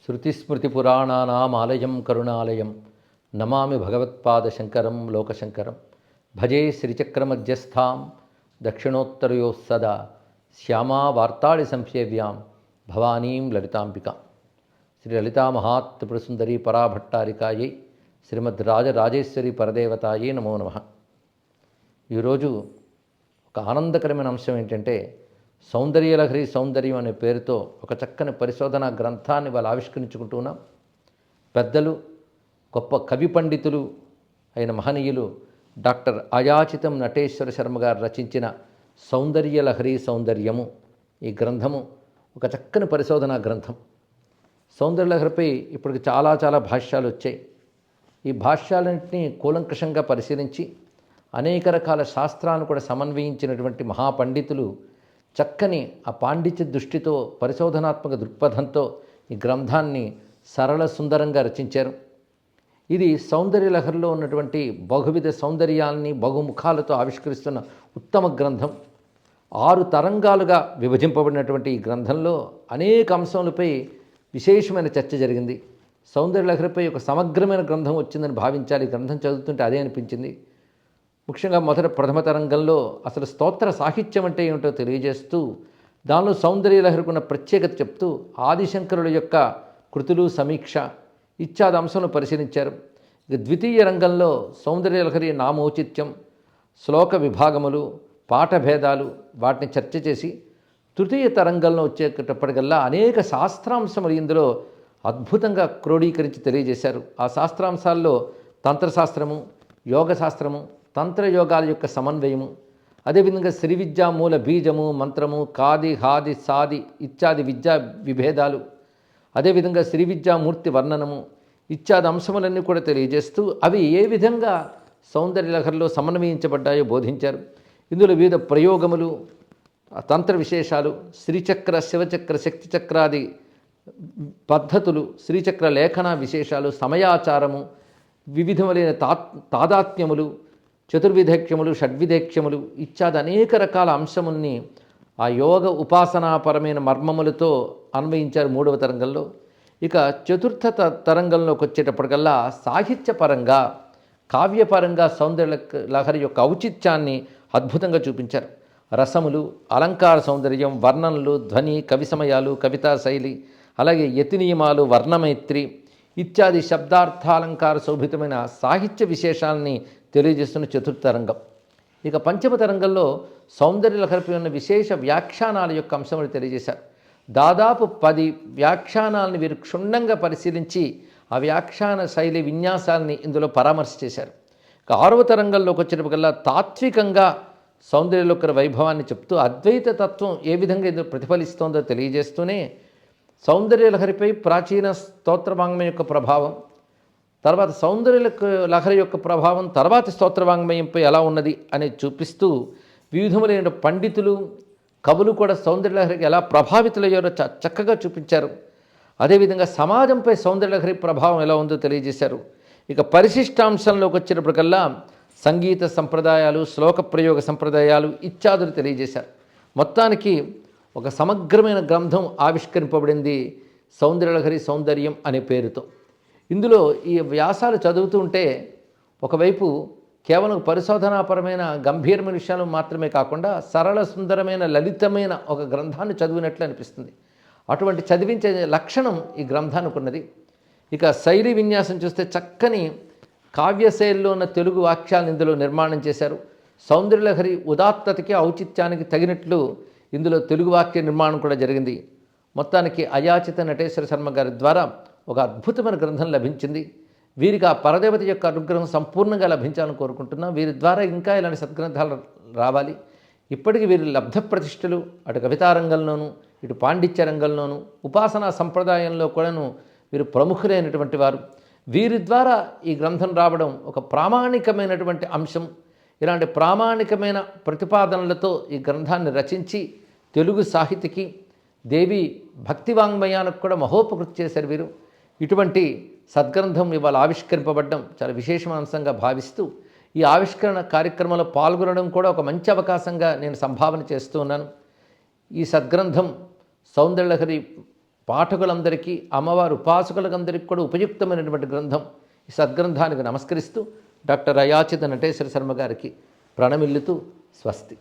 శృతిస్మృతిపురాణానామాలయం కరుణాలయం నమామి భగవత్పాదశంకరం లోకశంకరం భజే శ్రీచక్రమధ్యస్థాం దక్షిణోత్తరయో సదా శ్యామా వార్తాళి సంసేవ్యాం భవానీం లలితాంబికాం. శ్రీ లలితామహాత్రిపురసుందరీ పరాభట్టారికాయై శ్రీమద్ రాజరాజేశ్వరి పరదేవతాయే నమో నమః. ఈరోజు ఒక ఆనందకరమైన అంశం ఏంటంటే సౌందర్యలహరి సౌందర్యం అనే పేరుతో ఒక చక్కని పరిశోధనా గ్రంథాన్ని వాళ్ళు ఆవిష్కరించుకుంటున్నాం. పెద్దలు, గొప్ప కవి పండితులు అయిన మహనీయులు డాక్టర్ అయాచితం నటేశ్వర శర్మ గారు రచించిన సౌందర్యలహరి సౌందర్యము ఈ గ్రంథము ఒక చక్కని పరిశోధనా గ్రంథం. సౌందర్యలహరిపై ఇప్పటికి చాలా భాష్యాలు వచ్చాయి. ఈ భాష్యాలన్నింటినీ కూలంకషంగా పరిశీలించి అనేక రకాల శాస్త్రాలను కూడా సమన్వయించినటువంటి మహాపండితులు చక్కని ఆ పాండిత్య దృష్టితో పరిశోధనాత్మక దృక్పథంతో ఈ గ్రంథాన్ని సరళ సుందరంగా రచించారు. ఇది సౌందర్యలహరిలో ఉన్నటువంటి బహువిధ సౌందర్యాల్ని బహుముఖాలతో ఆవిష్కరిస్తున్న ఉత్తమ గ్రంథం. 6 తరంగాలుగా విభజింపబడినటువంటి ఈ గ్రంథంలో అనేక అంశములపై విశేషమైన చర్చ జరిగింది. సౌందర్యలహరిపై ఒక సమగ్రమైన గ్రంథం వచ్చిందని భావించాలి. ఈ గ్రంథం చదువుతుంటే అదే అనిపించింది. ముఖ్యంగా ప్రథమ తరంగంలో అసలు స్తోత్ర సాహిత్యం అంటే ఏమిటో తెలియజేస్తూ దానిలో సౌందర్యలహరికి ఉన్న ప్రత్యేకత చెప్తూ ఆదిశంకరుల యొక్క కృతులు, సమీక్ష ఇత్యాది అంశంలో పరిశీలించారు. ఇక ద్వితీయ రంగంలో సౌందర్యలహరి నామౌచిత్యం, శ్లోక విభాగములు, పాఠభేదాలు వాటిని చర్చ చేసి తృతీయ తరంగంలో వచ్చేటప్పటికల్లా అనేక శాస్త్రాంశములు ఇందులో అద్భుతంగా క్రోడీకరించి తెలియజేశారు. ఆ శాస్త్రాంశాల్లో తంత్రశాస్త్రము, యోగశాస్త్రము, తంత్రయోగాల యొక్క సమన్వయము, అదేవిధంగా శ్రీ విద్యా మూల బీజము, మంత్రము, కాది హాది సాది ఇత్యాది విద్యా విభేదాలు, అదేవిధంగా శ్రీ విద్యామూర్తి వర్ణనము ఇత్యాది అంశములన్నీ కూడా తెలియజేస్తూ అవి ఏ విధంగా సౌందర్యలహరిలో సమన్వయించబడ్డాయో బోధించారు. ఇందులో వివిధ ప్రయోగములు, తంత్ర విశేషాలు, శ్రీచక్ర, శివచక్ర, శక్తి చక్రాది పద్ధతులు, శ్రీచక్ర లేఖన విశేషాలు, సమయాచారము, వివిధములైన తాదాత్మ్యములు, చతుర్విధేక్ష్యములు, షడ్విధేక్ష్యములు ఇత్యాది అనేక రకాల అంశముల్ని ఆ యోగ ఉపాసనాపరమైన మర్మములతో అన్వయించారు 3వ తరంగంలో. ఇక చతుర్థ తరంగంలోకి వచ్చేటప్పటికల్లా సాహిత్యపరంగా, కావ్యపరంగా సౌందర్యలహరి యొక్క ఔచిత్యాన్ని అద్భుతంగా చూపించారు. రసములు, అలంకార సౌందర్యం, వర్ణనలు, ధ్వని, కవి సమయాలు, కవితా శైలి, అలాగే యతి నియమాలు, వర్ణమైత్రి ఇత్యాది శబ్దార్థాలంకార శోభితమైన సాహిత్య విశేషాలని తెలియజేస్తున్న చతుర్థ తరంగం. ఇక పంచమ తరంగంలో సౌందర్యలహరిపై ఉన్న విశేష వ్యాఖ్యానాల యొక్క అంశములు తెలియజేశారు. దాదాపు 10 వ్యాఖ్యానాలను వీరు క్షుణ్ణంగా పరిశీలించి ఆ వ్యాఖ్యాన శైలి విన్యాసాలని ఇందులో పరామర్శ చేశారు. ఇక 6వ తరంగంలోకి వచ్చినప్పటికల్లా తాత్వికంగా సౌందర్యలహరి వైభవాన్ని చెప్తూ అద్వైత తత్వం ఏ విధంగా ఇందులో ప్రతిఫలిస్తోందో తెలియజేస్తూనే సౌందర్యలహరిపై ప్రాచీన స్తోత్రవాంగ్మయం యొక్క ప్రభావం, తర్వాత సౌందర్యలహరి యొక్క ప్రభావం తర్వాతి స్తోత్రవాంగ్మయంపై ఎలా ఉన్నది అనేది చూపిస్తూ వివిధములైన పండితులు, కవులు కూడా సౌందర్యలహరికి ఎలా ప్రభావితులయ్యారో చక్కగా చూపించారు. అదేవిధంగా సమాజంపై సౌందర్యలహరి ప్రభావం ఎలా ఉందో తెలియజేశారు. ఇక పరిశిష్టాంశంలోకి వచ్చినప్పటికల్లా సంగీత సంప్రదాయాలు, శ్లోక ప్రయోగ సంప్రదాయాలు ఇత్యాదులు తెలియజేశారు. మొత్తానికి ఒక సమగ్రమైన గ్రంథం ఆవిష్కరింపబడింది సౌందర్యలహరి సౌందర్యం అనే పేరుతో. ఇందులో ఈ వ్యాసాలు చదువుతూ ఉంటే ఒకవైపు కేవలం పరిశోధనాపరమైన గంభీరమైన విషయాలు మాత్రమే కాకుండా సరళ సుందరమైన లలితమైన ఒక గ్రంథాన్ని చదివినట్లు అనిపిస్తుంది. అటువంటి చదివించే లక్షణం ఈ గ్రంథానికి ఉన్నది. ఇక శైలి విన్యాసం చూస్తే చక్కని కావ్యశైలిలో ఉన్న తెలుగు వాక్యాలను ఇందులో నిర్మాణం చేశారు. సౌందర్యలహరి ఉదాత్తతకి, ఔచిత్యానికి తగినట్లు ఇందులో తెలుగు వాక్య నిర్మాణం కూడా జరిగింది. మొత్తానికి అయాచిత నటేశ్వర శర్మ గారి ద్వారా ఒక అద్భుతమైన గ్రంథం లభించింది. వీరికి ఆ పరదేవత యొక్క అనుగ్రహం సంపూర్ణంగా లభించాలని కోరుకుంటున్నాం. వీరి ద్వారా ఇంకా ఇలాంటి సద్గ్రంథాలు రావాలి. ఇప్పటికీ వీరి లబ్ధ ప్రతిష్టలు అటు కవితారంగంలోనూ, ఇటు పాండిత్య రంగంలోనూ, ఉపాసనా సంప్రదాయంలో కూడాను వీరు ప్రముఖులైనటువంటి వారు. వీరి ద్వారా ఈ గ్రంథం రావడం ఒక ప్రామాణికమైనటువంటి అంశం. ఇలాంటి ప్రామాణికమైన ప్రతిపాదనలతో ఈ గ్రంథాన్ని రచించి తెలుగు సాహితికి, దేవి భక్తి వాంగ్మయానికి కూడా మహోపకృతి చేశారు వీరు. ఇటువంటి సద్గ్రంథం ఇవాళ ఆవిష్కరింపబడడం చాలా విశేషమైన అంశంగా భావిస్తూ ఈ ఆవిష్కరణ కార్యక్రమంలో పాల్గొనడం కూడా ఒక మంచి అవకాశంగా నేను సంభావన చేస్తూ ఉన్నాను. ఈ సద్గ్రంథం సౌందర్యలహరి పాఠకులందరికీ, అమ్మవారు ఉపాసకులందరికీ కూడా ఉపయుక్తమైనటువంటి గ్రంథం. ఈ సద్గ్రంథానికి నమస్కరిస్తూ డాక్టర్ అయాచిత నటేశ్వర శర్మ గారికి ప్రణమిల్లుతూ స్వస్తి.